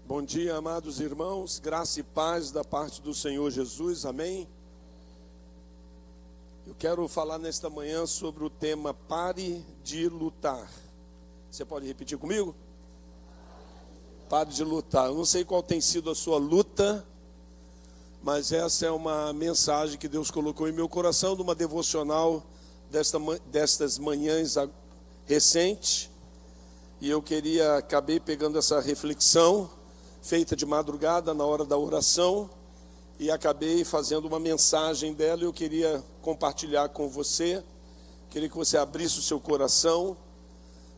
Bom dia, amados irmãos, graça e paz da parte do Senhor Jesus, amém? Eu quero falar nesta manhã sobre o tema Pare de lutar. Você pode repetir comigo? Pare de lutar. Eu não sei qual tem sido a sua luta, mas essa é uma mensagem que Deus colocou em meu coração, de uma devocional destas manhãs recente. E eu acabei pegando essa reflexão, feita de madrugada, na hora da oração, e acabei fazendo uma mensagem dela. Eu queria compartilhar com você, queria que você abrisse o seu coração,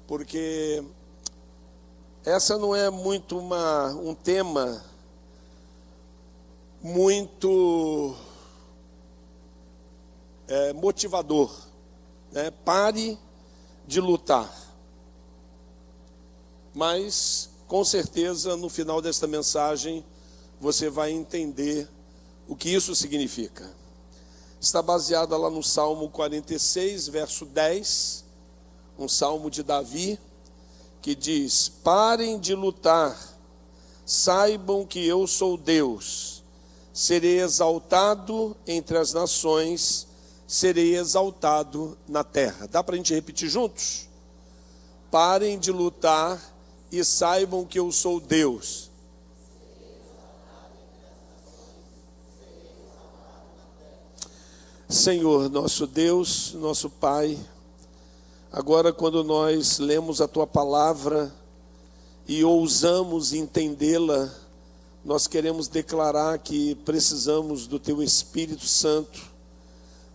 porque essa não é muito um tema muito motivador, né? Pare de lutar. Mas, com certeza, no final desta mensagem, você vai entender o que isso significa. Está baseada lá no Salmo 46, verso 10, um salmo de Davi, que diz: parem de lutar, saibam que eu sou Deus, serei exaltado entre as nações, serei exaltado na terra. Dá para a gente repetir juntos? Parem de lutar e saibam que eu sou Deus. Senhor, nosso Deus, nosso Pai, agora quando nós lemos a Tua palavra e ousamos entendê-la, nós queremos declarar que precisamos do Teu Espírito Santo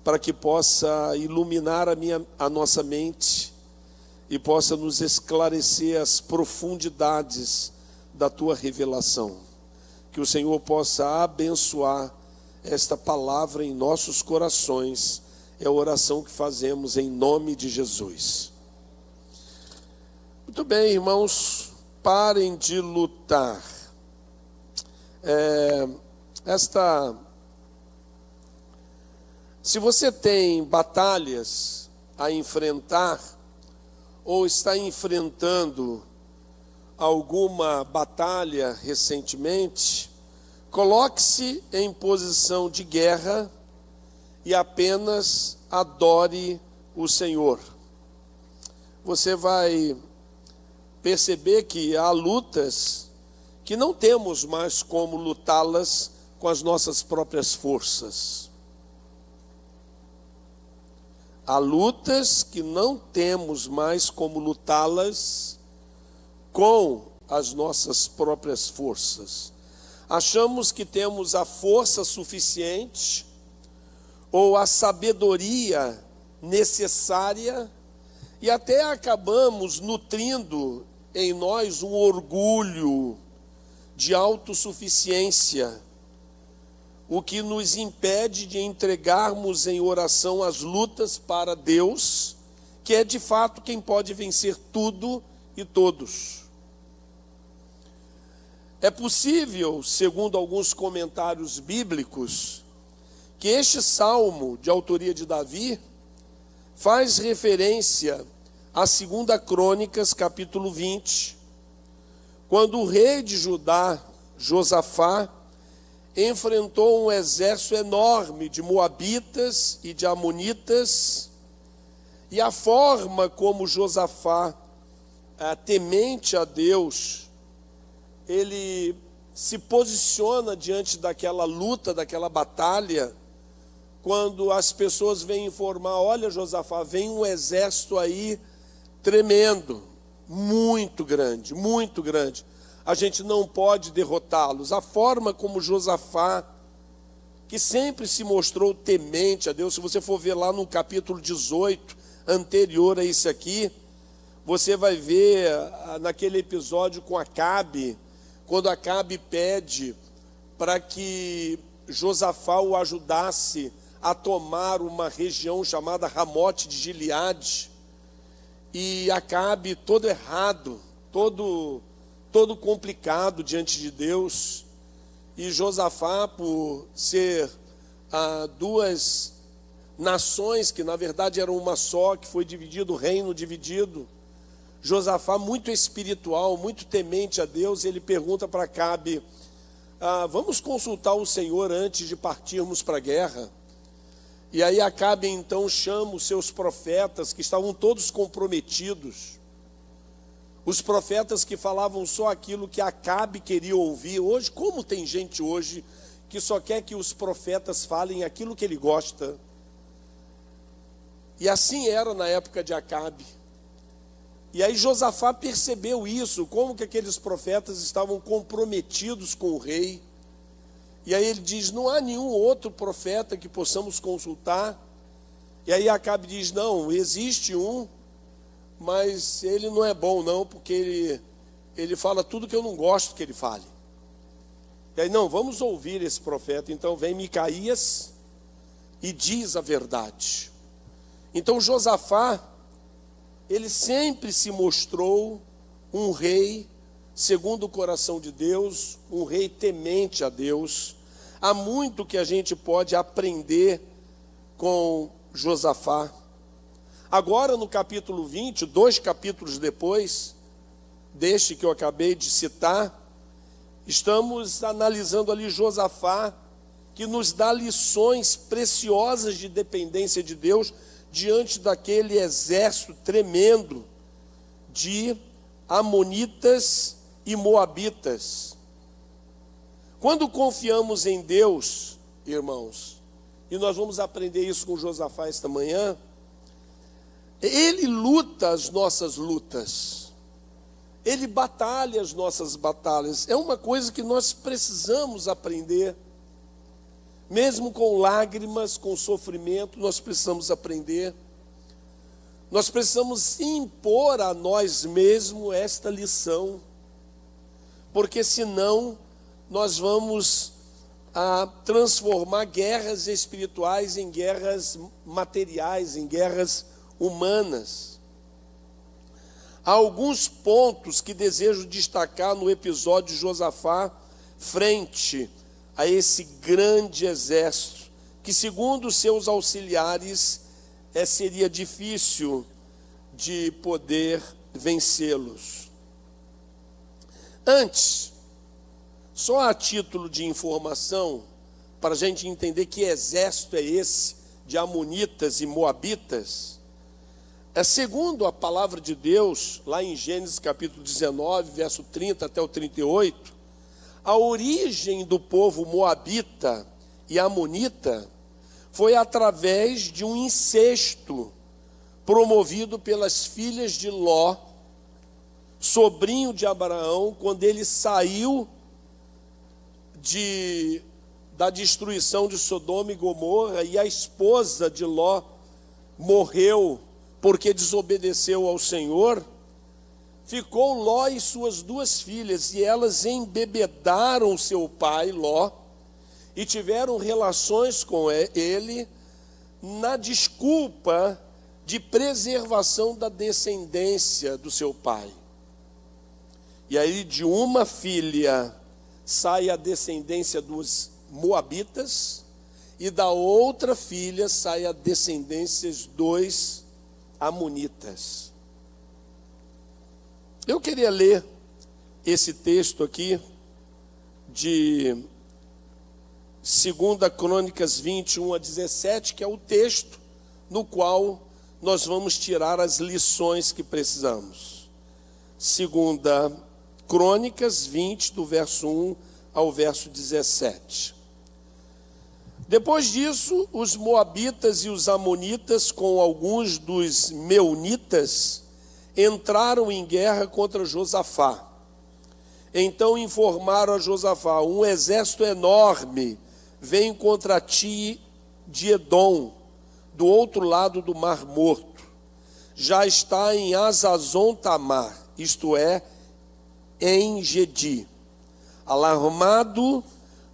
para que possa iluminar a nossa mente e possa nos esclarecer as profundidades da Tua revelação. Que o Senhor possa abençoar esta palavra em nossos corações. É a oração que fazemos em nome de Jesus. Muito bem, irmãos, parem de lutar. Se você tem batalhas a enfrentar, ou está enfrentando alguma batalha recentemente, coloque-se em posição de guerra e apenas adore o Senhor. Você vai perceber que há lutas que não temos mais como lutá-las com as nossas próprias forças. Há lutas que não temos mais como lutá-las com as nossas próprias forças. Achamos que temos a força suficiente ou a sabedoria necessária e até acabamos nutrindo em nós um orgulho de autossuficiência, o que nos impede de entregarmos em oração as lutas para Deus, que é de fato quem pode vencer tudo e todos. É possível, segundo alguns comentários bíblicos, que este salmo de autoria de Davi faz referência a 2 Crônicas, capítulo 20, quando o rei de Judá, Josafá, enfrentou um exército enorme de moabitas e de amonitas, e a forma como Josafá, temente a Deus, ele se posiciona diante daquela luta, daquela batalha, quando as pessoas vêm informar: olha, Josafá, vem um exército aí tremendo, muito grande, muito grande. A gente não pode derrotá-los. A forma como Josafá, que sempre se mostrou temente a Deus, se você for ver lá no capítulo 18, anterior a esse aqui, você vai ver naquele episódio com Acabe, quando Acabe pede para que Josafá o ajudasse a tomar uma região chamada Ramote de Gileade, e Acabe todo errado, todo complicado diante de Deus, e Josafá, por ser duas nações que na verdade eram uma só, que foi dividido, o reino dividido, Josafá, muito espiritual, muito temente a Deus, ele pergunta para Acabe: vamos consultar o Senhor antes de partirmos para a guerra? E aí Acabe então chama os seus profetas, que estavam todos comprometidos. Os profetas que falavam só aquilo que Acabe queria ouvir. Hoje, como tem gente hoje que só quer que os profetas falem aquilo que ele gosta. E assim era na época de Acabe. E aí Josafá percebeu isso, como que aqueles profetas estavam comprometidos com o rei. E aí ele diz: não há nenhum outro profeta que possamos consultar. E aí Acabe diz: não, existe um, mas ele não é bom não, porque ele fala tudo que eu não gosto que ele fale. E aí, não, vamos ouvir esse profeta. Então vem Micaías e diz a verdade. Então Josafá, ele sempre se mostrou um rei segundo o coração de Deus, um rei temente a Deus. Há muito que a gente pode aprender com Josafá. Agora no capítulo 20, 2 capítulos depois deste que eu acabei de citar, estamos analisando ali Josafá, que nos dá lições preciosas de dependência de Deus diante daquele exército tremendo de amonitas e moabitas. Quando confiamos em Deus, irmãos, e nós vamos aprender isso com Josafá esta manhã, ele luta as nossas lutas. Ele batalha as nossas batalhas. É uma coisa que nós precisamos aprender. Mesmo com lágrimas, com sofrimento, nós precisamos aprender. Nós precisamos impor a nós mesmos esta lição. Porque senão nós vamos transformar guerras espirituais em guerras materiais, em guerras humanas. Há alguns pontos que desejo destacar no episódio de Josafá frente a esse grande exército, que segundo seus auxiliares seria difícil de poder vencê-los. Antes, só a título de informação, para a gente entender que exército é esse de amonitas e moabitas, segundo a palavra de Deus, lá em Gênesis capítulo 19, verso 30 até o 38, a origem do povo moabita e amonita foi através de um incesto promovido pelas filhas de Ló, sobrinho de Abraão, quando ele saiu da destruição de Sodoma e Gomorra, e a esposa de Ló morreu porque desobedeceu ao Senhor. Ficou Ló e suas 2 filhas, e elas embebedaram seu pai Ló, e tiveram relações com ele, na desculpa de preservação da descendência do seu pai. E aí de uma filha sai a descendência dos moabitas, e da outra filha sai a descendência dos amonitas. Eu queria ler esse texto aqui de 2 Crônicas 21 a 17, que é o texto no qual nós vamos tirar as lições que precisamos. 2 Crônicas 20, do verso 1 ao verso 17. Depois disso, os moabitas e os amonitas, com alguns dos meunitas, entraram em guerra contra Josafá. Então informaram a Josafá: um exército enorme vem contra ti de Edom, do outro lado do Mar Morto. Já está em Hazazon Tamar, isto é, em Gedi. Alarmado,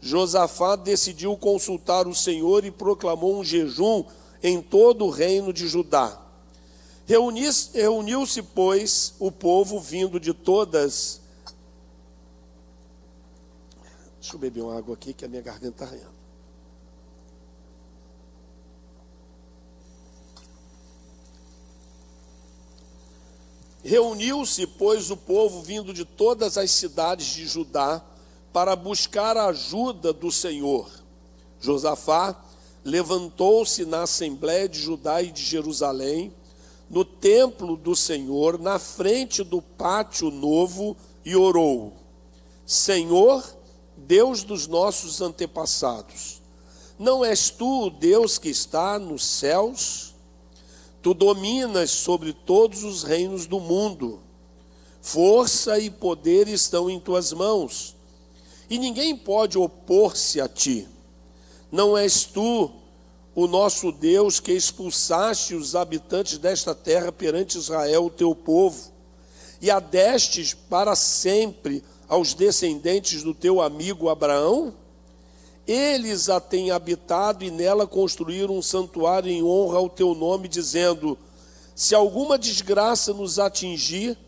Josafá decidiu consultar o Senhor e proclamou um jejum em todo o reino de Judá. Reuniu-se, pois, o povo vindo de todas... Deixa eu beber uma água aqui, que a minha garganta está arranhando. Reuniu-se, pois, o povo vindo de todas as cidades de Judá para buscar a ajuda do Senhor. Josafá levantou-se na Assembleia de Judá e de Jerusalém, no templo do Senhor, na frente do pátio novo, e orou: Senhor, Deus dos nossos antepassados, não és tu o Deus que está nos céus? Tu dominas sobre todos os reinos do mundo. Força e poder estão em tuas mãos, e ninguém pode opor-se a ti. Não és tu o nosso Deus que expulsaste os habitantes desta terra perante Israel, o teu povo, e a destes para sempre aos descendentes do teu amigo Abraão? Eles a têm habitado e nela construíram um santuário em honra ao teu nome, dizendo: se alguma desgraça nos atingir,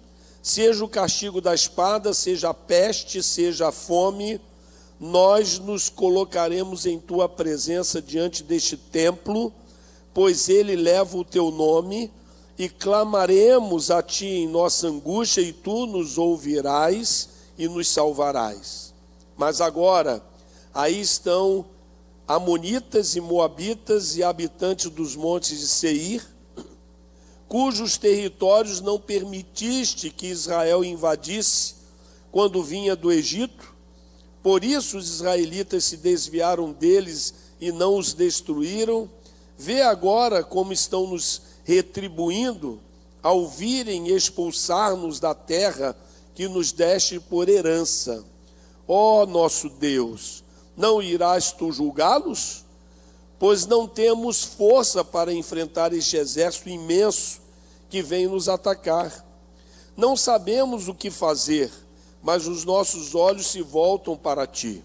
seja o castigo da espada, seja a peste, seja a fome, nós nos colocaremos em tua presença diante deste templo, pois ele leva o teu nome, e clamaremos a ti em nossa angústia, e tu nos ouvirás e nos salvarás. Mas agora, aí estão amonitas e moabitas e habitantes dos montes de Seir, cujos territórios não permitiste que Israel invadisse quando vinha do Egito. Por isso os israelitas se desviaram deles e não os destruíram. Vê agora como estão nos retribuindo ao virem expulsar-nos da terra que nos deste por herança. Ó nosso Deus, não irás tu julgá-los? Pois não temos força para enfrentar este exército imenso que vem nos atacar. Não sabemos o que fazer, mas os nossos olhos se voltam para ti.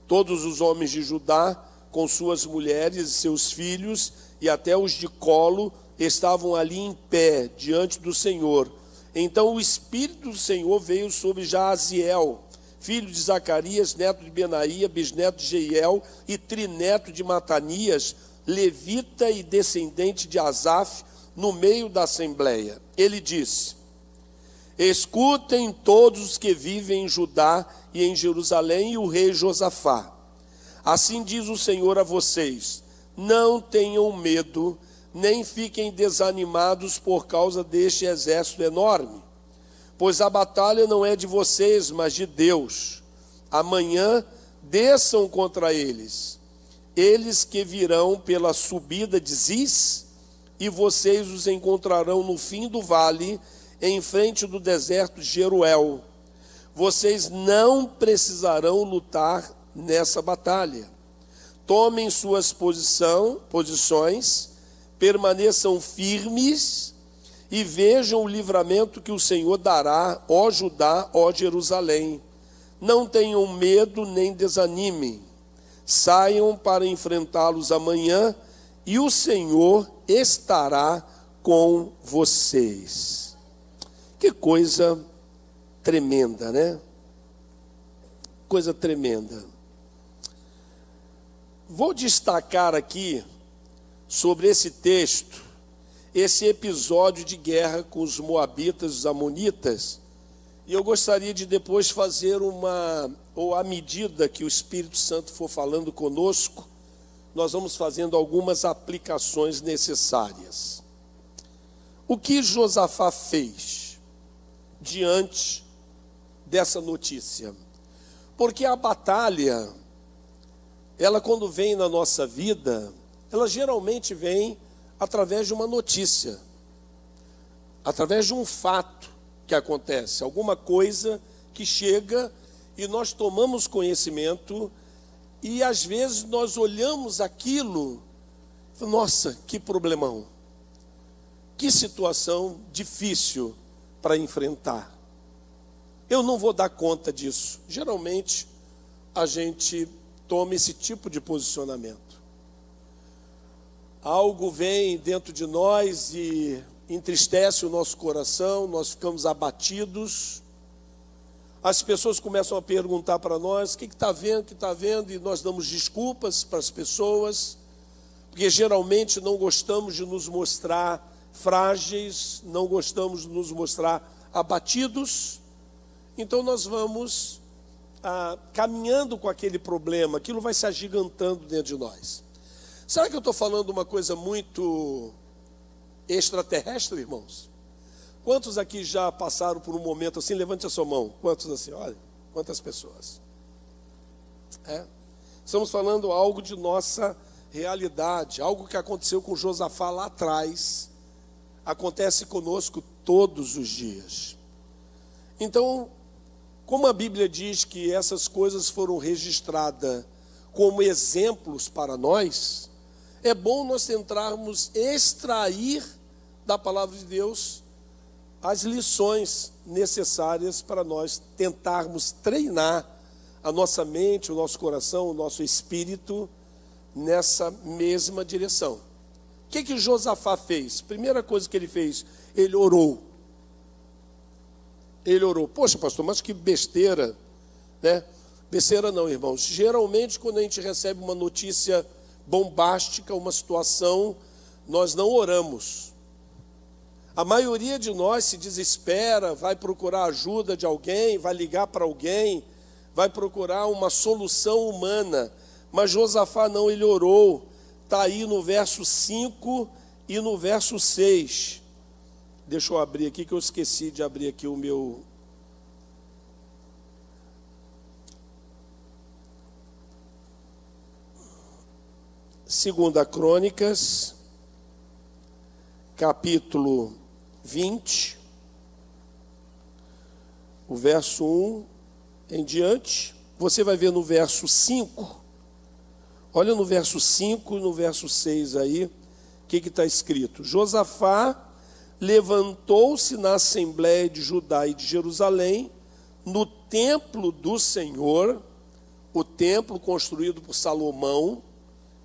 Todos os homens de Judá, com suas mulheres e seus filhos, e até os de colo, estavam ali em pé, diante do Senhor. Então o Espírito do Senhor veio sobre Jaaziel, filho de Zacarias, neto de Benaía, bisneto de Jeiel e trineto de Matanias, levita e descendente de Asaf, no meio da assembleia. Ele disse: escutem todos os que vivem em Judá e em Jerusalém, e o rei Josafá. Assim diz o Senhor a vocês: não tenham medo, nem fiquem desanimados por causa deste exército enorme, pois a batalha não é de vocês, mas de Deus. Amanhã desçam contra eles, eles que virão pela subida de Ziz, e vocês os encontrarão no fim do vale, em frente do deserto de Jeruel. Vocês não precisarão lutar nessa batalha. Tomem suas posições, permaneçam firmes e vejam o livramento que o Senhor dará, ó Judá, ó Jerusalém. Não tenham medo nem desanimem. Saiam para enfrentá-los amanhã, e o Senhor estará com vocês. Que coisa tremenda, né? Coisa tremenda. Vou destacar aqui, sobre esse texto, esse episódio de guerra com os moabitas, os amonitas, e eu gostaria de depois fazer ou à medida que o Espírito Santo for falando conosco, nós vamos fazendo algumas aplicações necessárias. O que Josafá fez diante dessa notícia? Porque a batalha, ela quando vem na nossa vida, ela geralmente vem através de uma notícia, através de um fato que acontece, alguma coisa que chega e nós tomamos conhecimento, e às vezes nós olhamos aquilo, nossa, que problemão, que situação difícil para enfrentar. Eu não vou dar conta disso. Geralmente a gente toma esse tipo de posicionamento. Algo vem dentro de nós e entristece o nosso coração, nós ficamos abatidos. As pessoas começam a perguntar para nós: o que está vendo, o que está vendo? E nós damos desculpas para as pessoas, porque geralmente não gostamos de nos mostrar frágeis, não gostamos de nos mostrar abatidos, então nós vamos caminhando com aquele problema, aquilo vai se agigantando dentro de nós. Será que eu estou falando uma coisa muito extraterrestre, irmãos? Quantos aqui já passaram por um momento assim? Levante a sua mão. Quantos assim? Olha, quantas pessoas. Estamos falando algo de nossa realidade, algo que aconteceu com Josafá lá atrás, acontece conosco todos os dias. Então, como a Bíblia diz que essas coisas foram registradas como exemplos para nós, é bom nós tentarmos extrair da palavra de Deus as lições necessárias para nós tentarmos treinar a nossa mente, o nosso coração, o nosso espírito nessa mesma direção. O que Josafá fez? Primeira coisa que ele fez, ele orou. Ele orou. Poxa, pastor, mas que besteira, né? Besteira não, irmãos. Geralmente, quando a gente recebe uma notícia bombástica, uma situação, nós não oramos. A maioria de nós se desespera, vai procurar ajuda de alguém, vai ligar para alguém, vai procurar uma solução humana. Mas Josafá não, ele orou. Está aí no verso 5 e no verso 6. Deixa eu abrir aqui, que eu esqueci de abrir aqui o meu... Segunda Crônicas, capítulo 20, o verso 1 em diante. Você vai ver no verso 5, olha no verso 5 e no verso 6 aí, o que está escrito? Josafá levantou-se na Assembleia de Judá e de Jerusalém, no templo do Senhor, o templo construído por Salomão.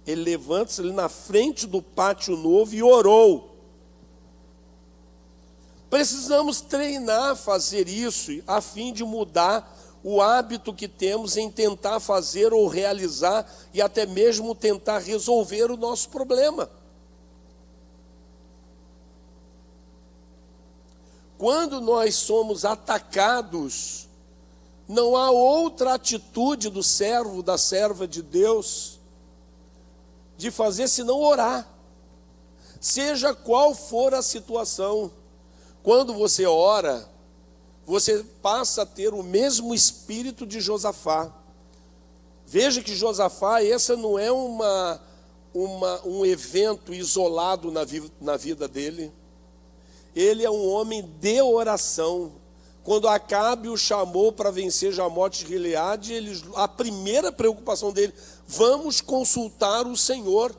Ele levanta-se ali na frente do pátio novo e orou. Precisamos treinar a fazer isso, a fim de mudar o hábito que temos em tentar fazer ou realizar e até mesmo tentar resolver o nosso problema. Quando nós somos atacados, não há outra atitude do servo, da serva de Deus, de fazer senão orar. Seja qual for a situação, quando você ora, você passa a ter o mesmo espírito de Josafá. Veja que Josafá, essa não é um evento isolado na vida dele. Ele é um homem de oração. Quando Acabe o chamou para vencer Jamote de Gileade, a primeira preocupação dele, vamos consultar o Senhor.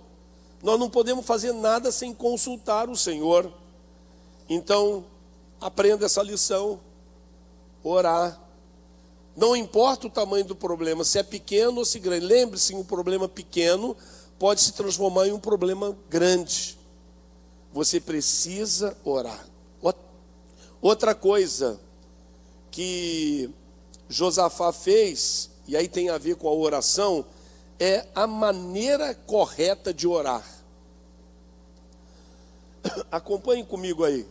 Nós não podemos fazer nada sem consultar o Senhor. Então, aprenda essa lição, orar. Não importa o tamanho do problema, se é pequeno ou se grande. Lembre-se, um problema pequeno pode se transformar em um problema grande. Você precisa orar. Outra coisa que Josafá fez, e aí tem a ver com a oração, é a maneira correta de orar. Acompanhem comigo aí.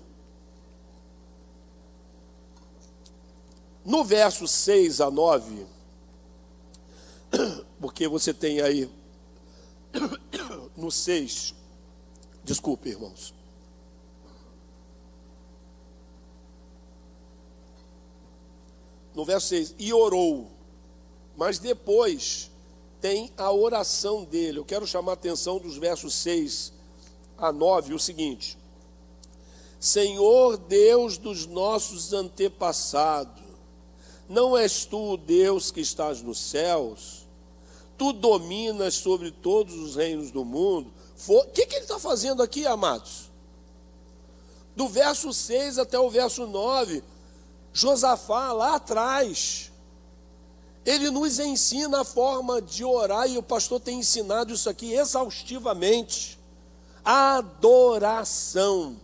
No verso 6 a 9, porque você tem aí, no 6, desculpe, irmãos. No verso 6, e orou, mas depois tem a oração dele. Eu quero chamar a atenção dos versos 6 a 9, o seguinte: Senhor Deus dos nossos antepassados, não és tu o Deus que estás nos céus? Tu dominas sobre todos os reinos do mundo. O que ele está fazendo aqui, amados? Do verso 6 até o verso 9, Josafá, lá atrás, ele nos ensina a forma de orar, e o pastor tem ensinado isso aqui exaustivamente. Adoração.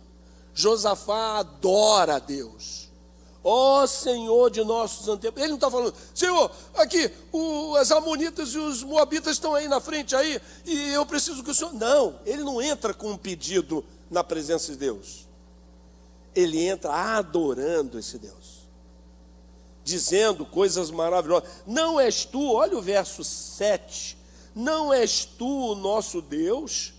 Josafá adora a Deus. Ó Senhor de nossos antepassados. Ele não está falando, Senhor, aqui, as amonitas e os moabitas estão aí na frente, aí, e eu preciso que o Senhor... Não, ele não entra com um pedido na presença de Deus. ele entra adorando esse Deus, dizendo coisas maravilhosas. Não és tu, olha o verso 7, não és tu o nosso Deus,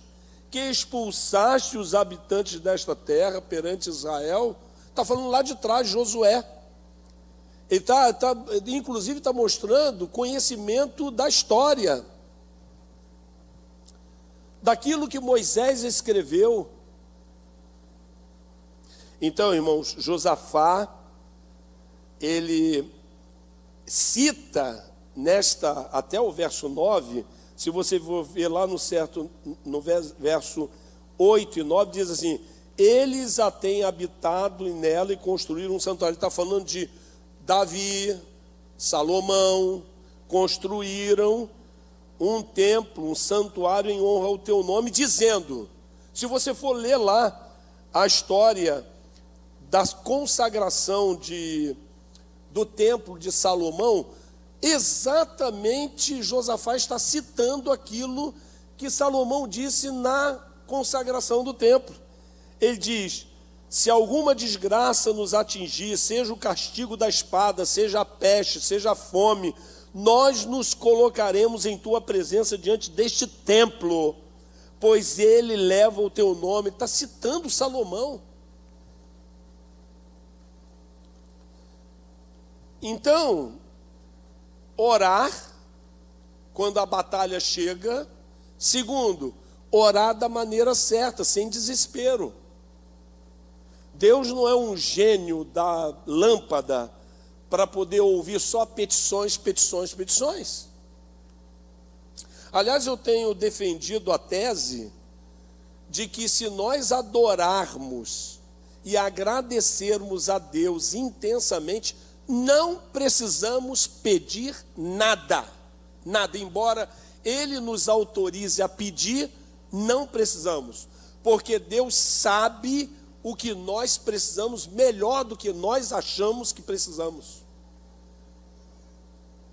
que expulsaste os habitantes desta terra perante Israel? Está falando lá de trás, Josué. Ele inclusive está mostrando conhecimento da história, daquilo que Moisés escreveu. Então, irmãos, Josafá, ele cita até o verso 9, se você for ver lá no verso 8 e 9, diz assim: eles a têm habitado nela e construíram um santuário. Ele está falando de Davi, Salomão, construíram um templo, um santuário em honra ao teu nome, dizendo, se você for ler lá a história da consagração do templo de Salomão, exatamente Josafá está citando aquilo que Salomão disse na consagração do templo. Ele diz: se alguma desgraça nos atingir, seja o castigo da espada, seja a peste, seja a fome, nós nos colocaremos em tua presença diante deste templo, pois ele leva o teu nome. Está citando Salomão. Então, orar quando a batalha chega. Segundo, orar da maneira certa, sem desespero. Deus não é um gênio da lâmpada para poder ouvir só petições, petições, petições. Aliás, eu tenho defendido a tese de que se nós adorarmos e agradecermos a Deus intensamente, não precisamos pedir nada, nada, embora Ele nos autorize a pedir, não precisamos, porque Deus sabe o que nós precisamos melhor do que nós achamos que precisamos.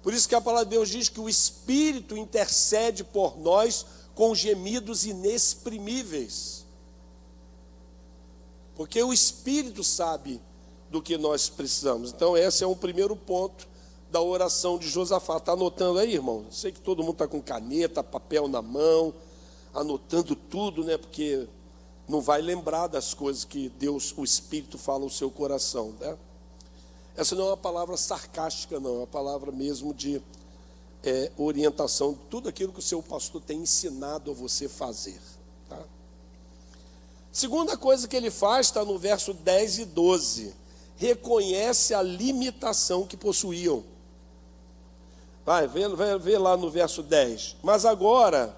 Por isso que a palavra de Deus diz que o Espírito intercede por nós com gemidos inexprimíveis, porque o Espírito sabe do que nós precisamos. Então esse é um primeiro ponto da oração de Josafá. Está anotando aí, irmão? Sei que todo mundo está com caneta, papel na mão, anotando tudo, né? Porque não vai lembrar das coisas que Deus, o Espírito, fala no seu coração, né? Essa não é uma palavra sarcástica, não. É uma palavra mesmo de orientação de tudo aquilo que o seu pastor tem ensinado a você fazer, tá? Segunda coisa que ele faz está no verso 10 e 12. Reconhece a limitação que possuíam. Vai ver lá no verso 10. Mas agora,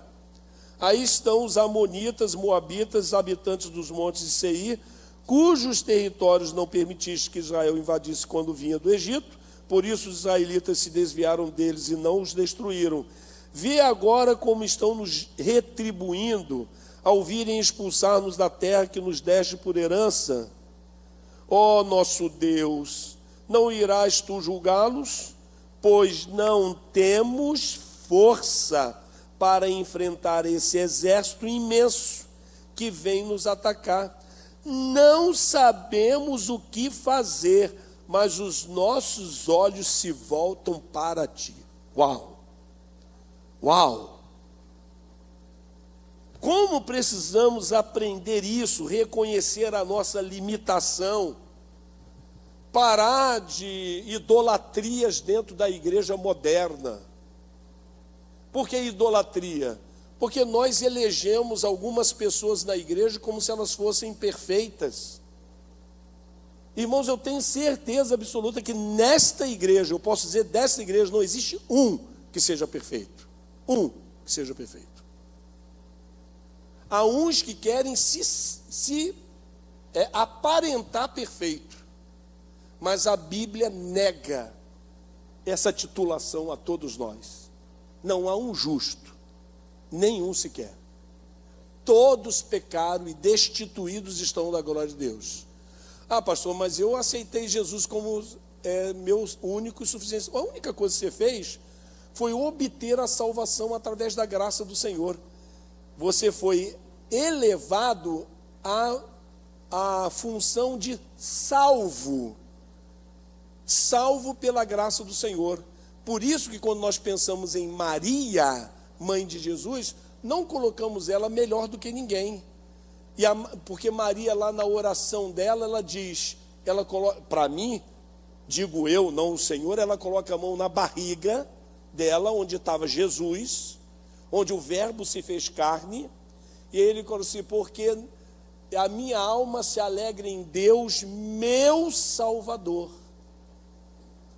aí estão os amonitas, moabitas, habitantes dos montes de Seir, cujos territórios não permitiste que Israel invadisse quando vinha do Egito, por isso os israelitas se desviaram deles e não os destruíram. Vê agora como estão nos retribuindo ao virem expulsar-nos da terra que nos deste por herança. Ó nosso Deus, não irás tu julgá-los? Pois não temos força para enfrentar esse exército imenso que vem nos atacar. Não sabemos o que fazer, mas os nossos olhos se voltam para ti. Uau! Uau! Como precisamos aprender isso, reconhecer a nossa limitação, parar de idolatrias dentro da igreja moderna. Por que idolatria? Porque nós elegemos algumas pessoas na igreja como se elas fossem perfeitas. Irmãos, eu tenho certeza absoluta que nesta igreja, eu posso dizer desta igreja, não existe um que seja perfeito. Um que seja perfeito. Há uns que querem se aparentar perfeito, mas a Bíblia nega essa titulação a todos nós. Não há um justo, nenhum sequer. Todos pecaram e destituídos estão da glória de Deus. Ah, pastor, mas eu aceitei Jesus como meu único e suficiente. A única coisa que você fez foi obter a salvação através da graça do Senhor. Você foi elevado a função de salvo pela graça do Senhor. Por isso que quando nós pensamos em Maria, mãe de Jesus, não colocamos ela melhor do que ninguém. Porque Maria, lá na oração dela, ela diz, ela coloca, para mim, digo eu, não o Senhor, ela coloca a mão na barriga dela, onde estava Jesus, onde o verbo se fez carne, e ele falou assim, porque a minha alma se alegra em Deus, meu Salvador.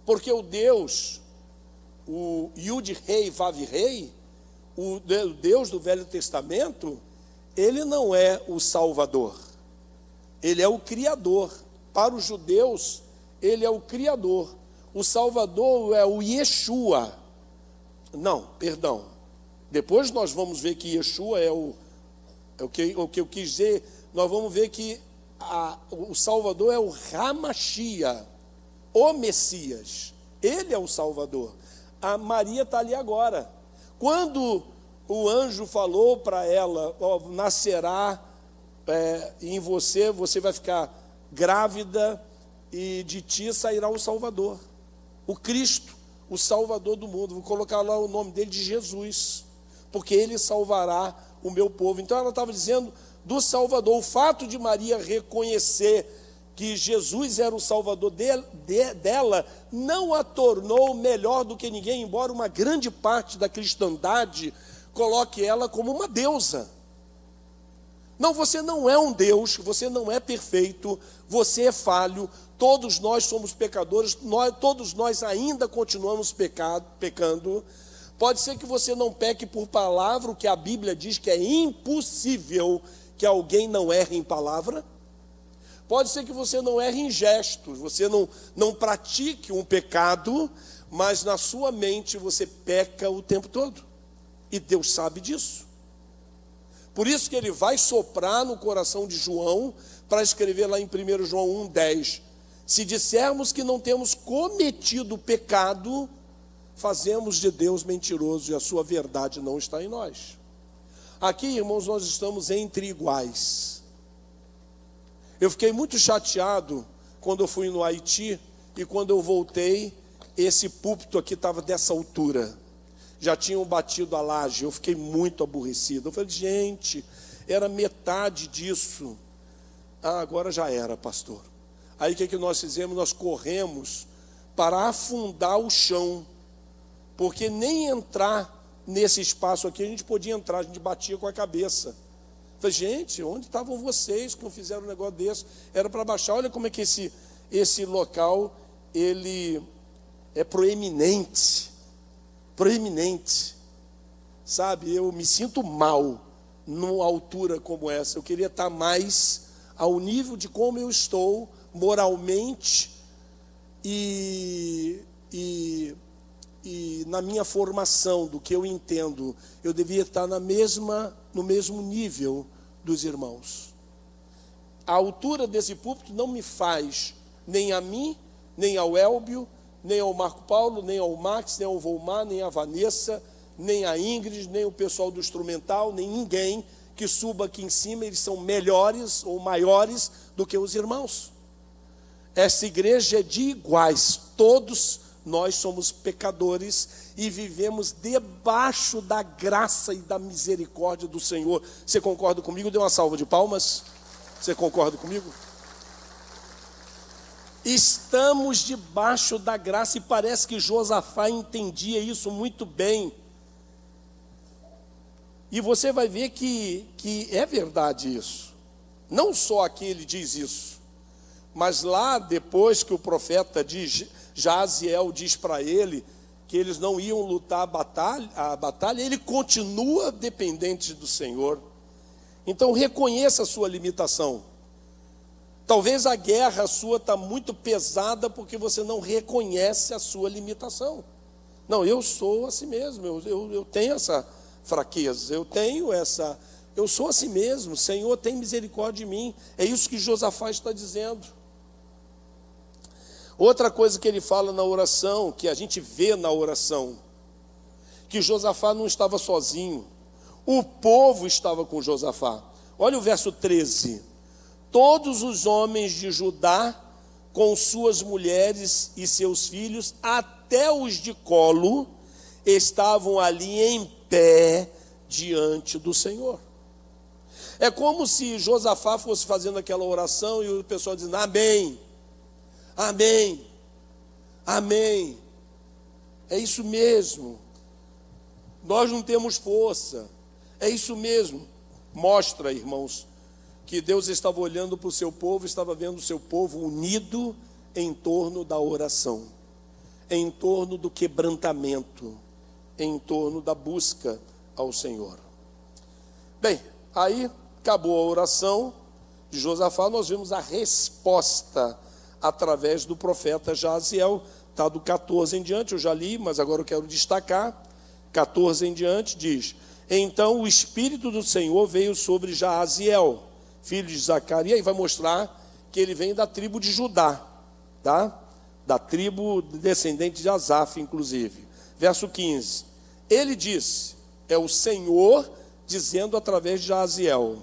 Porque o Deus, o Yud-Rei, Vav-Rei, o Deus do Velho Testamento, ele não é o Salvador, ele é o Criador. Para os judeus, ele é o Criador. O Salvador é o Yeshua. Não, perdão. Depois nós vamos ver que Yeshua é o que eu quis dizer. Nós vamos ver que o Salvador é o Hamashia, o Messias. Ele é o Salvador. A Maria está ali agora. Quando o anjo falou para ela, nascerá em você, você vai ficar grávida e de ti sairá o Salvador, o Cristo, o Salvador do mundo. Vou colocar lá o nome dele de Jesus, porque ele salvará o meu povo. Então ela estava dizendo do Salvador. O fato de Maria reconhecer que Jesus era o Salvador dela, não a tornou melhor do que ninguém, embora uma grande parte da cristandade coloque ela como uma deusa. Não, você não é um Deus, você não é perfeito, você é falho, todos nós somos pecadores, todos nós ainda continuamos pecando. Pode ser que você não peque por palavra, o que a Bíblia diz que é impossível que alguém não erre em palavra. Pode ser que você não erre em gestos, você não pratique um pecado, mas na sua mente você peca o tempo todo. E Deus sabe disso. Por isso que ele vai soprar no coração de João, para escrever lá em 1 João 1,10. Se dissermos que não temos cometido pecado, fazemos de Deus mentiroso e a sua verdade não está em nós. Aqui, irmãos, nós estamos entre iguais. Eu fiquei muito chateado quando eu fui no Haiti e quando eu voltei, esse púlpito aqui estava dessa altura. Já tinham batido a laje, eu fiquei muito aborrecido. Eu falei, gente, era metade disso. Agora já era, pastor. Aí o que nós fizemos? Nós corremos para afundar o chão, porque nem entrar nesse espaço aqui a gente podia entrar, a gente batia com a cabeça. Eu falei, gente, onde estavam vocês que não fizeram um negócio desse? Era para baixar. Olha como é que esse local, ele é proeminente, sabe? Eu me sinto mal numa altura como essa. Eu queria estar mais ao nível de como eu estou moralmente e na minha formação, do que eu entendo. Eu devia estar no mesmo nível dos irmãos. A altura desse púlpito não me faz nem a mim, nem ao Elbio, nem ao Marco Paulo, nem ao Max, nem ao Volmar, nem a Vanessa, nem a Ingrid, nem o pessoal do instrumental, nem ninguém que suba aqui em cima. Eles são melhores ou maiores do que os irmãos. Essa igreja é de iguais. Todos nós somos pecadores e vivemos debaixo da graça e da misericórdia do Senhor. Você concorda comigo? Dê uma salva de palmas. Você concorda comigo? Estamos debaixo da graça, e parece que Josafá entendia isso muito bem. E você vai ver que é verdade isso. Não só aqui ele diz isso, mas lá depois que o profeta Jaziel diz para ele que eles não iam lutar a batalha, ele continua dependente do Senhor. Então reconheça a sua limitação. Talvez a guerra sua está muito pesada porque você não reconhece a sua limitação. Não, eu sou assim mesmo, eu tenho essa fraqueza, eu sou assim mesmo, Senhor, tem misericórdia de mim. É isso que Josafá está dizendo. Outra coisa que ele fala na oração, que a gente vê na oração, que Josafá não estava sozinho, o povo estava com Josafá. Olha o verso 13. todos os homens de Judá, com suas mulheres e seus filhos, até os de colo, estavam ali em pé diante do Senhor. É como se Josafá fosse fazendo aquela oração e o pessoal dizendo: amém, amém, amém. É isso mesmo. Nós não temos força. É isso mesmo. Mostra, irmãos, que Deus estava olhando para o seu povo, estava vendo o seu povo unido em torno da oração, em torno do quebrantamento, em torno da busca ao Senhor. Bem, aí acabou a oração de Josafá, nós vemos a resposta através do profeta Jaziel. Está do 14 em diante, eu já li, mas agora eu quero destacar. 14 em diante diz: então o Espírito do Senhor veio sobre Jaziel, filho de Zacarias, e vai mostrar que ele vem da tribo de Judá, tá? Da tribo descendente de Asaf, inclusive. Verso 15, ele disse, é o Senhor dizendo através de Jaziel: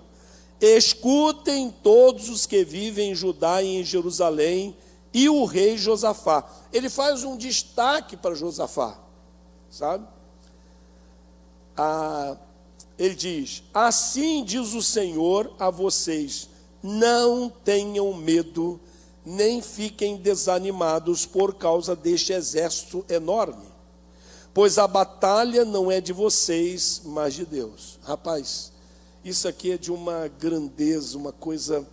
escutem todos os que vivem em Judá e em Jerusalém, e o rei Josafá. Ele faz um destaque para Josafá, sabe? Ele diz: assim diz o Senhor a vocês, não tenham medo, nem fiquem desanimados por causa deste exército enorme, pois a batalha não é de vocês, mas de Deus. Rapaz, isso aqui é de uma grandeza, uma coisa.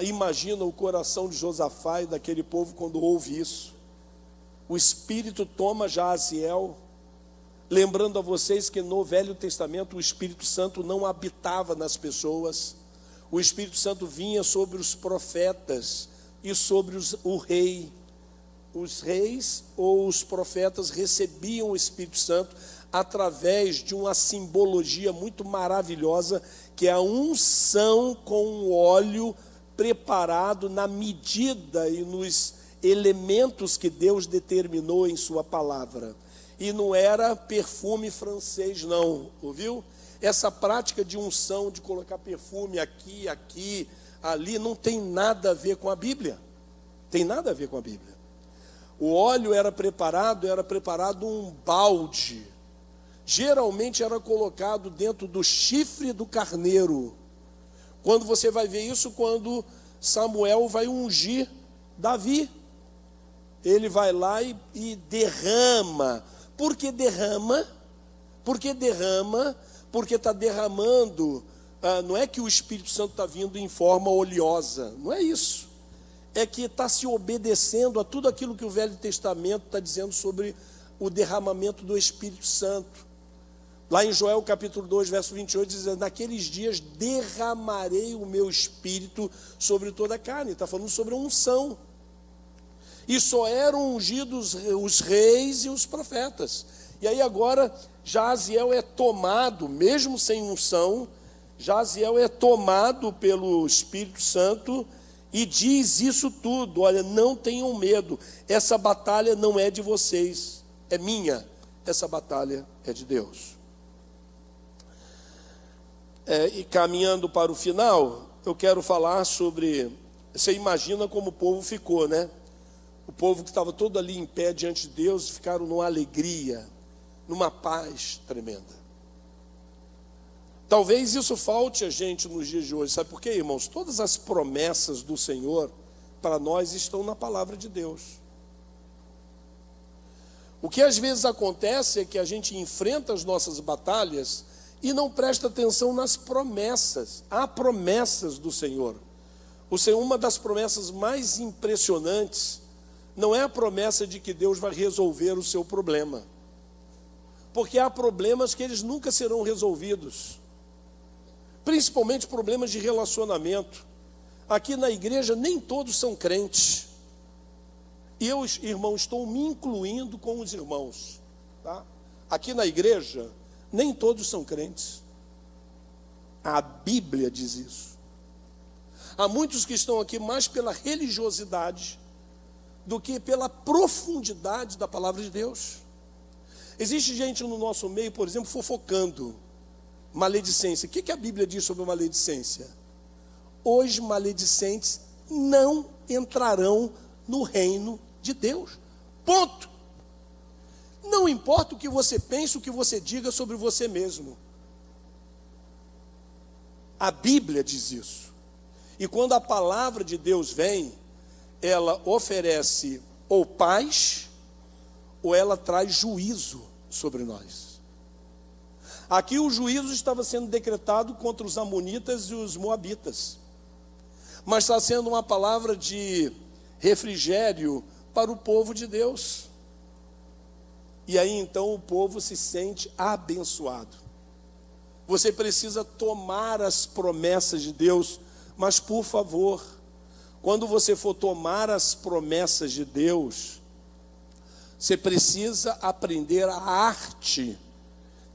Imagina o coração de Josafá e daquele povo quando ouve isso. O Espírito toma Jaziel, lembrando a vocês que no Velho Testamento o Espírito Santo não habitava nas pessoas. O Espírito Santo vinha sobre os profetas e sobre o rei. Os reis ou os profetas recebiam o Espírito Santo através de uma simbologia muito maravilhosa, que é a unção com o óleo preparado na medida e nos elementos que Deus determinou em sua palavra. E não era perfume francês não, ouviu? Essa prática de unção, de colocar perfume aqui, aqui, ali, não tem nada a ver com a Bíblia. Tem nada a ver com a Bíblia. O óleo era preparado um balde. Geralmente era colocado dentro do chifre do carneiro. Quando você vai ver isso, quando Samuel vai ungir Davi, ele vai lá e derrama. Por que derrama? Porque derrama, porque está derramando. Não é que o Espírito Santo está vindo em forma oleosa, não é isso. É que está se obedecendo a tudo aquilo que o Velho Testamento está dizendo sobre o derramamento do Espírito Santo. Lá em Joel capítulo 2, verso 28, diz: naqueles dias derramarei o meu Espírito sobre toda a carne. Está falando sobre a unção. E só eram ungidos os reis e os profetas. E aí agora Jaziel é tomado, mesmo sem unção, Jaziel é tomado pelo Espírito Santo e diz isso tudo: olha, não tenham medo, essa batalha não é de vocês, é minha, essa batalha é de Deus. E caminhando para o final, eu quero falar sobre, você imagina como o povo ficou, né? O povo que estava todo ali em pé diante de Deus, ficaram numa alegria, numa paz tremenda. Talvez isso falte a gente nos dias de hoje, sabe por quê, irmãos? Todas as promessas do Senhor para nós estão na palavra de Deus. O que às vezes acontece é que a gente enfrenta as nossas batalhas e não presta atenção nas promessas. Há promessas do Senhor. O Senhor, uma das promessas mais impressionantes, não é a promessa de que Deus vai resolver o seu problema, porque há problemas que eles nunca serão resolvidos, principalmente problemas de relacionamento. Aqui na igreja nem todos são crentes. Eu, irmão, estou me incluindo com os irmãos, tá? Aqui na igreja nem todos são crentes. A Bíblia diz isso. Há muitos que estão aqui mais pela religiosidade do que pela profundidade da palavra de Deus. Existe gente no nosso meio, por exemplo, fofocando. Maledicência. O que a Bíblia diz sobre maledicência? os maledicentes não entrarão no reino de Deus. Ponto. Não importa o que você pense, o que você diga sobre você mesmo. A Bíblia diz isso. E quando a palavra de Deus vem, ela oferece ou paz, ou ela traz juízo sobre nós. Aqui o juízo estava sendo decretado contra os amonitas e os moabitas, mas está sendo uma palavra de refrigério para o povo de Deus. E aí então o povo se sente abençoado. Você precisa tomar as promessas de Deus, mas por favor, quando você for tomar as promessas de Deus, você precisa aprender a arte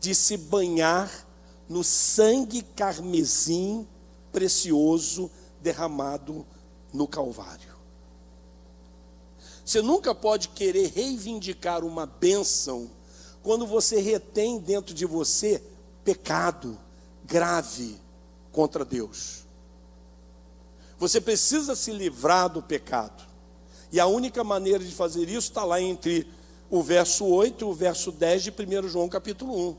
de se banhar no sangue carmesim precioso derramado no Calvário. Você nunca pode querer reivindicar uma bênção quando você retém dentro de você pecado grave contra Deus. Você precisa se livrar do pecado. E a única maneira de fazer isso está lá entre o verso 8 e o verso 10 de 1 João capítulo 1.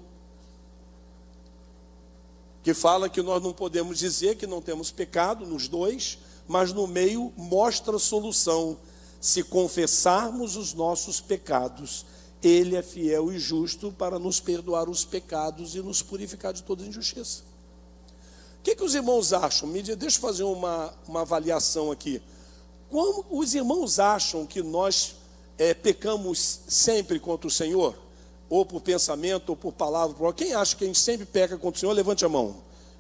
Que fala que nós não podemos dizer que não temos pecado nos dois, mas no meio mostra a solução. Se confessarmos os nossos pecados, Ele é fiel e justo para nos perdoar os pecados e nos purificar de toda injustiça. O que os irmãos acham? Deixa eu fazer uma avaliação aqui. Como os irmãos acham que nós pecamos sempre contra o Senhor? Ou por pensamento, ou por palavra? Quem acha que a gente sempre peca contra o Senhor? Levante a mão.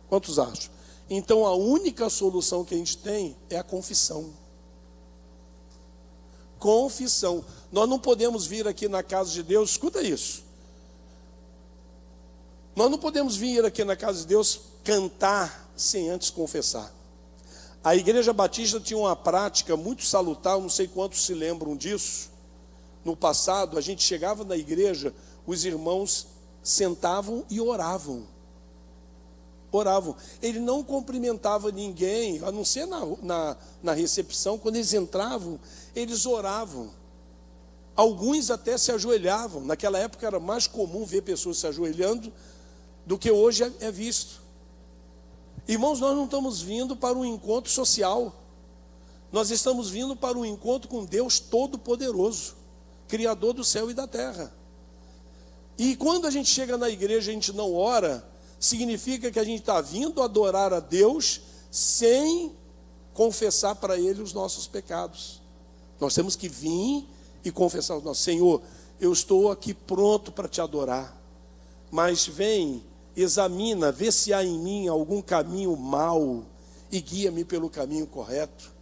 Quantos acham? Então a única solução que a gente tem é a confissão. Confissão. Nós não podemos vir aqui na casa de Deus, escuta isso. Nós não podemos vir aqui na casa de Deus cantar sem antes confessar. A Igreja Batista tinha uma prática muito salutar, não sei quantos se lembram disso. No passado, a gente chegava na igreja, os irmãos sentavam e oravam. Oravam. Ele não cumprimentava ninguém, a não ser na recepção. Quando eles entravam, eles oravam. Alguns até se ajoelhavam. Naquela época era mais comum ver pessoas se ajoelhando do que hoje é visto. Irmãos, nós não estamos vindo para um encontro social. Nós estamos vindo para um encontro com Deus Todo-Poderoso, Criador do céu e da terra. E quando a gente chega na igreja e a gente não ora, significa que a gente está vindo adorar a Deus sem confessar para Ele os nossos pecados. Nós temos que vir e confessar os nossos. Senhor, eu estou aqui pronto para te adorar, mas vem, examina, vê se há em mim algum caminho mau e guia-me pelo caminho correto.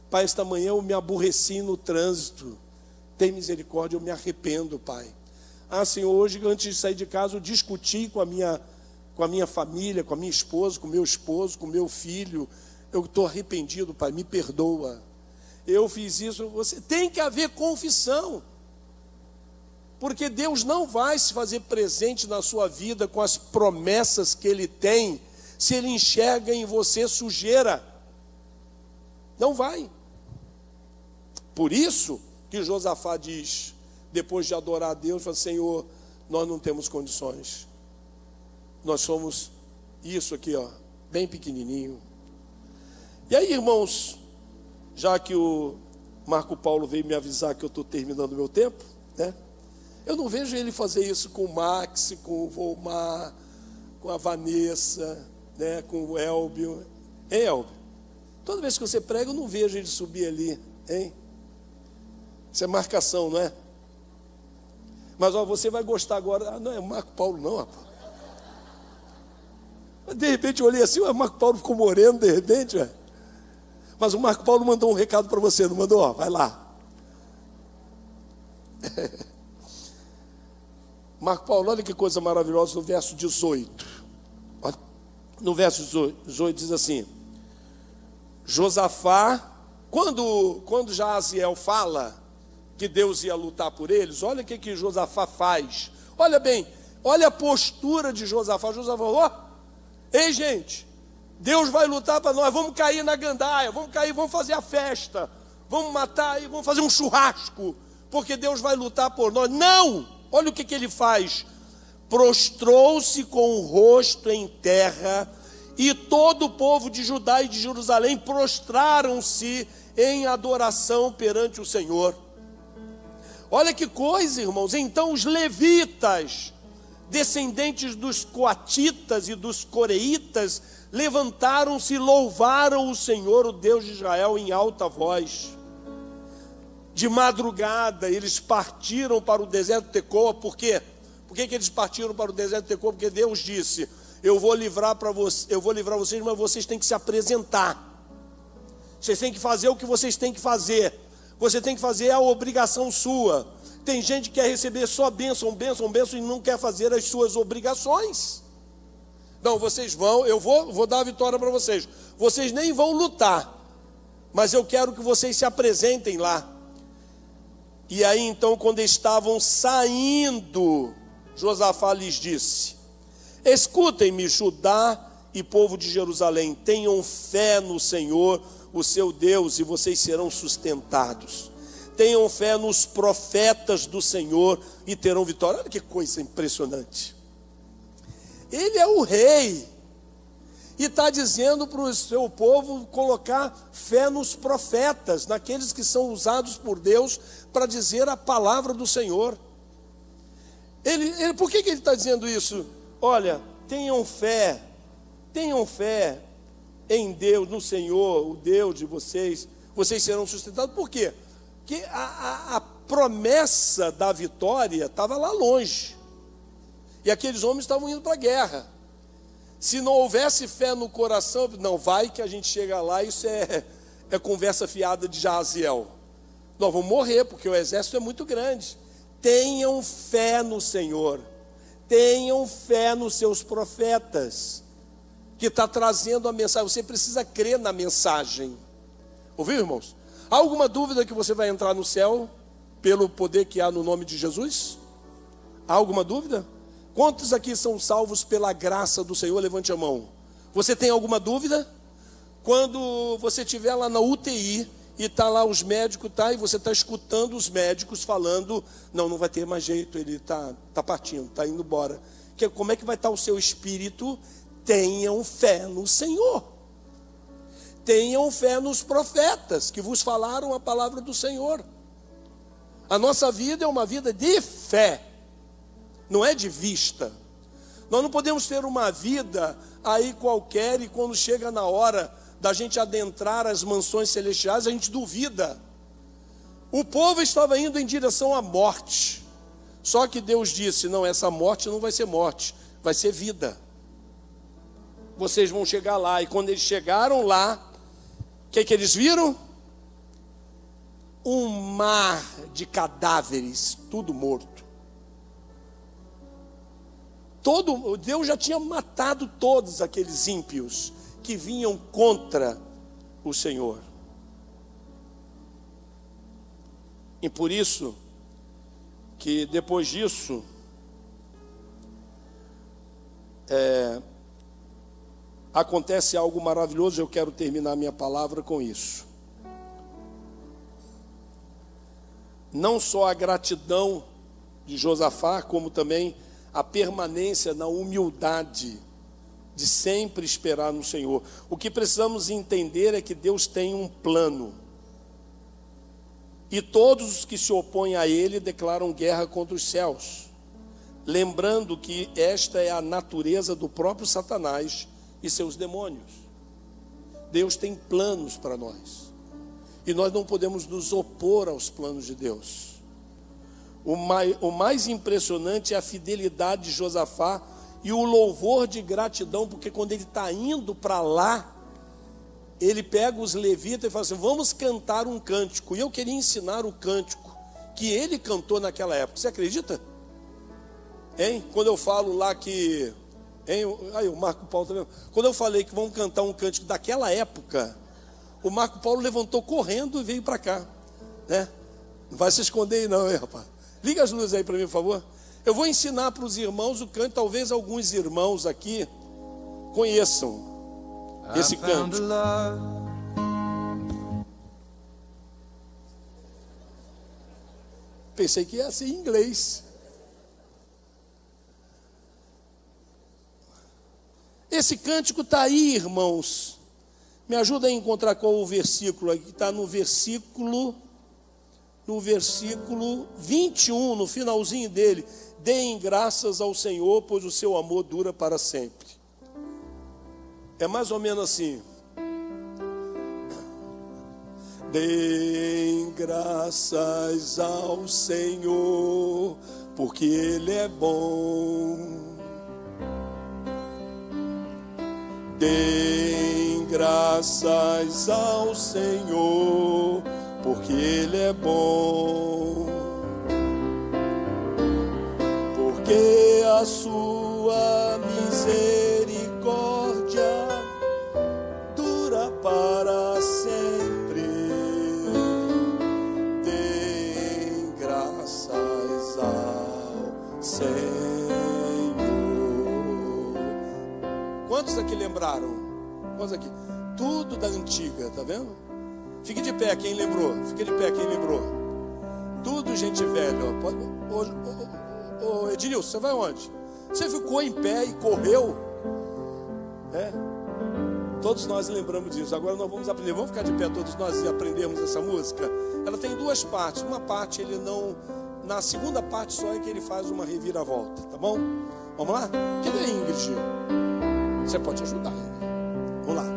Pai, esta manhã eu me aborreci no trânsito, tem misericórdia, eu me arrependo, Pai. Senhor, hoje antes de sair de casa eu discuti com a minha família, com a minha esposa, com o meu esposo, com o meu filho. Eu estou arrependido, Pai, me perdoa. Eu fiz isso. Você tem que haver confissão, porque Deus não vai se fazer presente na sua vida com as promessas que Ele tem, se Ele enxerga em você sujeira. Não vai. Por isso que Josafá diz, depois de adorar a Deus, fala: Senhor, nós não temos condições. Nós somos isso aqui, ó, bem pequenininho. E aí, irmãos, já que o Marco Paulo veio me avisar que eu estou terminando o meu tempo, né? Eu não vejo ele fazer isso com o Max, com o Volmar, com a Vanessa, né, com o Elbio. Hein, Elbio? Toda vez que você prega, eu não vejo ele subir ali, hein? Isso é marcação, não é? Mas ó, você vai gostar agora. Não é Marco Paulo não, rapaz. De repente eu olhei assim, o Marco Paulo ficou moreno de repente, ué. Mas o Marco Paulo mandou um recado para você, não mandou? Ó, vai lá. Marco Paulo, olha que coisa maravilhosa no verso 18. Olha, no verso 18 diz assim: Josafá, quando Jaziel fala que Deus ia lutar por eles, olha o que Josafá faz. Olha bem, olha a postura de Josafá. Josafá falou: ei gente, Deus vai lutar para nós. Vamos cair na gandaia, vamos cair, vamos fazer a festa, vamos matar e vamos fazer um churrasco, porque Deus vai lutar por nós. Não! Olha o que ele faz. Prostrou-se com o rosto em terra, e todo o povo de Judá e de Jerusalém prostraram-se em adoração perante o Senhor. Olha que coisa, irmãos. Então os levitas, descendentes dos coatitas e dos coreitas, levantaram-se e louvaram o Senhor, o Deus de Israel, em alta voz. De madrugada eles partiram para o deserto de Tecoa. Por quê? Por que eles partiram para o deserto de Tecoa? Porque Deus disse: eu vou livrar vocês, mas vocês têm que se apresentar. Vocês têm que fazer o que vocês têm que fazer. Você tem que fazer a obrigação sua. Tem gente que quer receber só bênção e não quer fazer as suas obrigações. Não, vocês vão, eu vou dar a vitória para vocês. Vocês nem vão lutar, mas eu quero que vocês se apresentem lá. E aí então, quando estavam saindo, Josafá lhes disse: escutem-me, Judá e povo de Jerusalém, tenham fé no Senhor, o seu Deus, e vocês serão sustentados. Tenham fé nos profetas do Senhor e terão vitória. Olha que coisa impressionante. Ele é o rei e está dizendo para o seu povo colocar fé nos profetas, naqueles que são usados por Deus para dizer a palavra do Senhor. Por que ele está dizendo isso? Olha, tenham fé em Deus, no Senhor, o Deus de vocês serão sustentados. Por quê? Porque a promessa da vitória estava lá longe, e aqueles homens estavam indo para a guerra. Se não houvesse fé no coração, não, vai que a gente chega lá, isso é conversa fiada de Jaziel. Nós vamos morrer, porque o exército é muito grande. Tenham fé no Senhor, tenham fé nos seus profetas, que está trazendo a mensagem. Você precisa crer na mensagem. Ouviu, irmãos? Há alguma dúvida que você vai entrar no céu pelo poder que há no nome de Jesus? Há alguma dúvida? Quantos aqui são salvos pela graça do Senhor? Levante a mão. Você tem alguma dúvida? Quando você estiver lá na UTI e está lá os médicos, e você está escutando os médicos falando: não vai ter mais jeito, ele está partindo, está indo embora. Como é que vai estar o seu espírito? Tenham fé no Senhor. Tenham fé nos profetas que vos falaram a palavra do Senhor. A nossa vida é uma vida de fé, não é de vista. Nós não podemos ter uma vida aí qualquer e quando chega na hora da gente adentrar as mansões celestiais, a gente duvida. O povo estava indo em direção à morte, só que Deus disse: não, essa morte não vai ser morte, vai ser vida. Vocês vão chegar lá. E quando eles chegaram lá, o que eles viram? Um mar de cadáveres, tudo morto. Deus já tinha matado todos aqueles ímpios que vinham contra o Senhor. E por isso que depois disso, acontece algo maravilhoso. Eu quero terminar minha palavra com isso. Não só a gratidão de Josafá, como também a permanência na humildade de sempre esperar no Senhor. O que precisamos entender é que Deus tem um plano, e todos os que se opõem a Ele declaram guerra contra os céus, lembrando que esta é a natureza do próprio Satanás e seus demônios. Deus tem planos para nós, e nós não podemos nos opor aos planos de Deus. O mais impressionante é a fidelidade de Josafá e o louvor de gratidão, porque quando ele está indo para lá, ele pega os levitas e fala assim: vamos cantar um cântico. E eu queria ensinar o cântico que ele cantou naquela época. Você acredita? Quando eu falo lá que... Aí o Marco Paulo também. Quando eu falei que vamos cantar um cântico daquela época, o Marco Paulo levantou correndo e veio para cá, né? Não vai se esconder aí não, rapaz. Liga as luzes aí para mim, por favor. Eu vou ensinar para os irmãos o canto. Talvez alguns irmãos aqui conheçam. esse cântico. Pensei que ia ser em inglês. Esse cântico está aí, irmãos. Me ajuda a encontrar qual o versículo aqui. Está no versículo 21, no finalzinho dele. Deem graças ao Senhor, pois o seu amor dura para sempre. É mais ou menos assim. Deem graças ao Senhor, porque Ele é bom. Deem graças ao Senhor, porque Ele é bom. Porque a sua misericórdia dura para sempre. Deem graças ao Senhor. Quantos aqui lembraram? Quantos aqui? Tudo da antiga, tá vendo? Fique de pé quem lembrou. Fique de pé quem lembrou. Tudo gente velha. Ô Edilson, você vai onde? Você ficou em pé e correu? É. Todos nós lembramos disso. Agora nós vamos aprender. Vamos ficar de pé todos nós e aprendermos essa música. Ela tem duas partes. Uma parte ele não... Na segunda parte só é que ele faz uma reviravolta. Tá bom? Vamos lá? Cadê a Ingrid? Você pode ajudar ele. Vamos lá.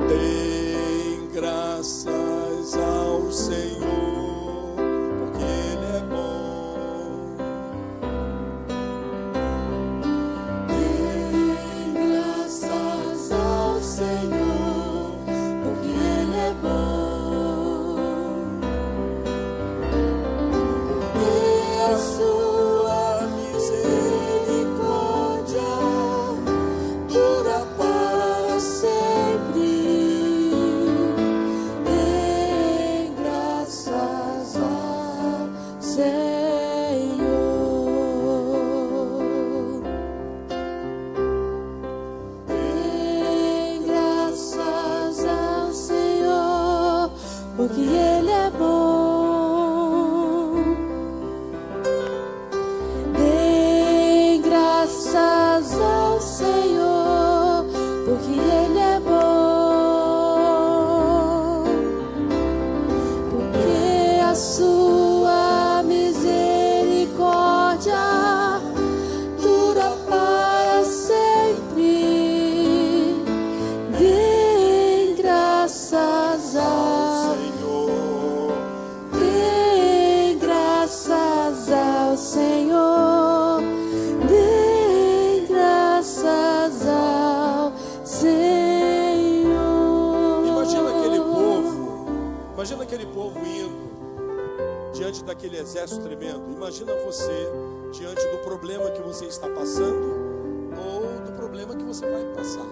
Deem graças ao Senhor, porque Ele é bom. Deem graças ao Senhor, porque Ele é bom. Porque a sua misericórdia dura para sempre. Deem graças ao Senhor. Deem graças ao Senhor, porque Ele é bom. Deem graças ao Senhor, porque Ele é bom. Porque a sua misericórdia dura para sempre. Deem graças ao Senhor. Deem graças ao Senhor. Deem graças ao Senhor. Imagina aquele povo indo diante daquele exército tremendo. Imagina você diante do problema que você está passando ou do problema que você vai passar.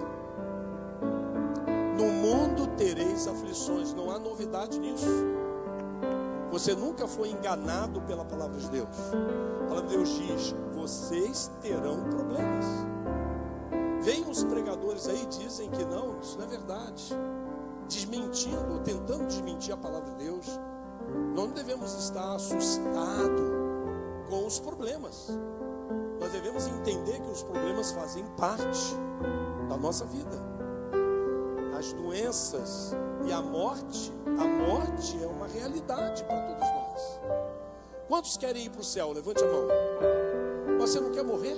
No mundo tereis aflições, não há novidade nisso. Você nunca foi enganado pela palavra de Deus. A palavra de Deus diz: vocês terão problemas. Vem os pregadores aí e dizem que não, isso não é verdade, desmentindo ou tentando desmentir a palavra de Deus. Nós não devemos estar assustados com os problemas. Nós devemos entender que os problemas fazem parte da nossa vida. As doenças e a morte é uma realidade para todos nós. Quantos querem ir para o céu? Levante a mão. Você não quer morrer?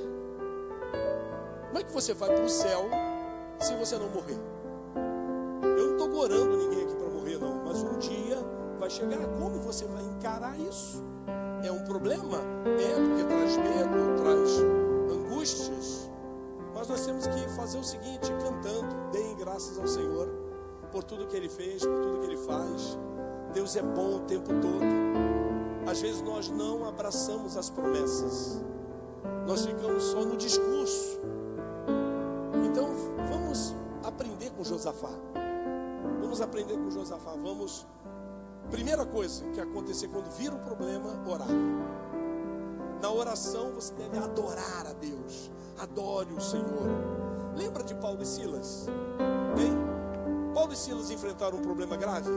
Como é que você vai para o céu se você não morrer? Eu não estou gorando ninguém aqui para morrer não, mas um dia vai chegar. Como você vai encarar isso? É um problema? É, porque traz medo, traz angústias. Mas nós temos que fazer o seguinte, cantando: deem graças ao Senhor por tudo que Ele fez, por tudo que Ele faz. Deus é bom o tempo todo. Às vezes nós não abraçamos as promessas, nós ficamos só no discurso. Então vamos aprender com Josafá. Vamos aprender com Josafá. Vamos. Primeira coisa que acontecer quando vira um problema, orar. Na oração você deve adorar a Deus. Adore o Senhor. Lembra de Paulo e Silas? Hein? Paulo e Silas enfrentaram um problema grave.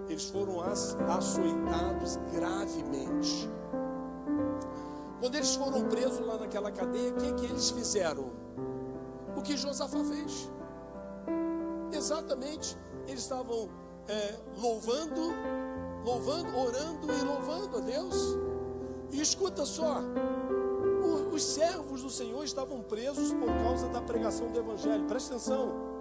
Eles foram açoitados gravemente. Quando eles foram presos lá naquela cadeia, o que eles fizeram? O que Josafá fez. Exatamente. Eles estavam louvando, orando e louvando a Deus. E escuta só, os servos do Senhor estavam presos por causa da pregação do Evangelho. Presta atenção.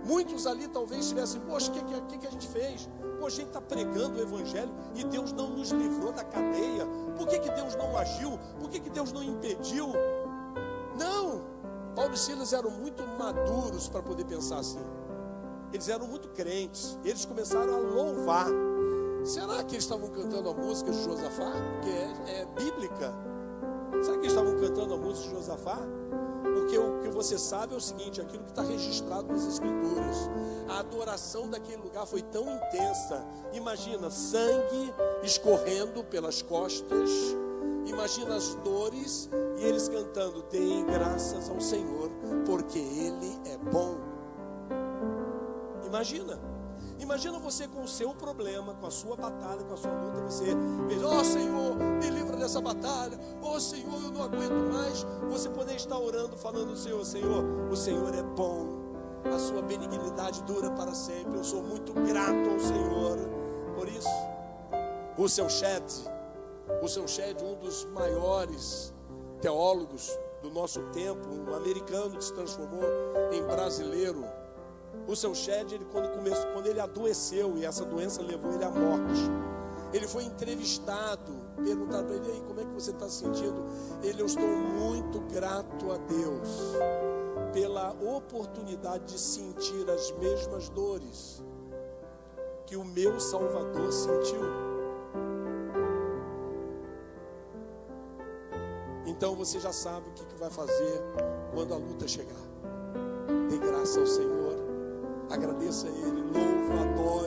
Muitos ali talvez tivessem, poxa, o que a gente fez? Poxa, a gente está pregando o Evangelho e Deus não nos livrou da cadeia. Por que Deus não agiu? Por que Deus não impediu? Não, Paulo e Silas eram muito maduros para poder pensar assim. Eles eram muito crentes. Eles começaram a louvar. Será que eles estavam cantando a música de Josafá? Porque é bíblica. Será que eles estavam cantando a música de Josafá? Porque o que você sabe é o seguinte, aquilo que está registrado nas Escrituras. A adoração daquele lugar foi tão intensa. Imagina, sangue escorrendo pelas costas. Imagina as dores. E eles cantando, deem graças ao Senhor, porque Ele é bom. Imagina você com o seu problema, com a sua batalha, com a sua luta. Você diz, ó Senhor, me livra dessa batalha. Ó Senhor, eu não aguento mais. Você poder estar orando, falando ao Senhor, Senhor, o Senhor é bom. A sua benignidade dura para sempre. Eu sou muito grato ao Senhor. Por isso, o seu Shedd, um dos maiores teólogos do nosso tempo, um americano que se transformou em brasileiro. O seu Shedd, quando ele adoeceu e essa doença levou ele à morte, ele foi entrevistado, perguntaram para ele, aí, como é que você está se sentindo? Eu estou muito grato a Deus pela oportunidade de sentir as mesmas dores que o meu Salvador sentiu. Então você já sabe o que vai fazer quando a luta chegar. Dê graça ao Senhor. Agradeça a Ele, louva, adora.